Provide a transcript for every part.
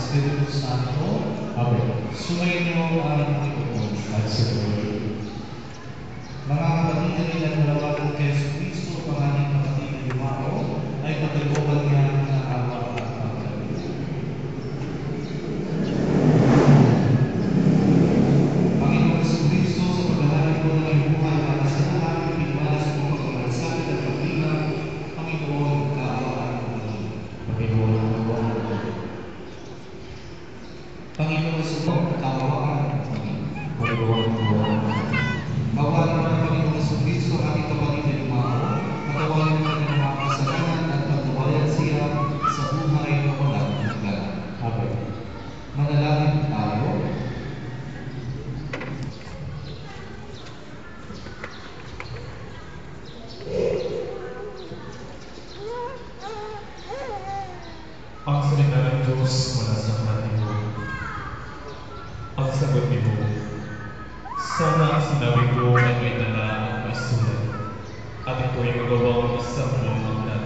Espiritu Santo. Amen. Sumainyo ang Panginoon at sa Lord. Mga kapatid na nilalawagan kay Kristo, ang ating kapatid na Yumao, ay pagkalooban niya ng awa at pagkalit. Panginoon Kristo, sa paghahanap mo ng iyong buhay para sa lahat, pinwalas mo pagkamalasakit at pagbilang, Panginoon, kaawaan mo kami. Panginoon, kaawaan mo kami. Panginoon, subok, kaawaan mo kami. Panginoon, kaawaan mo kami. Kaawaan mo ng Panginoon Kristo, ang ating kapatid na Yumao, patawarin mo ng mga kasalanan at pagtawayan siya sa buhay na walang hanggan. Amen. Manalangin tayo. Ang salita ng Diyos mula sa Mateo. Ang sagot ni Mo, sana ang sinabi ko ay may dala at may sulat, at ito'y magawang isang mamagdat.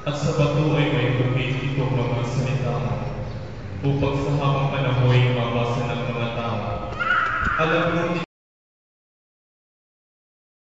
At sa bato ay may gumit itong mga salita, upang sa habang panahoy mabasa ng mga tao. Alam mo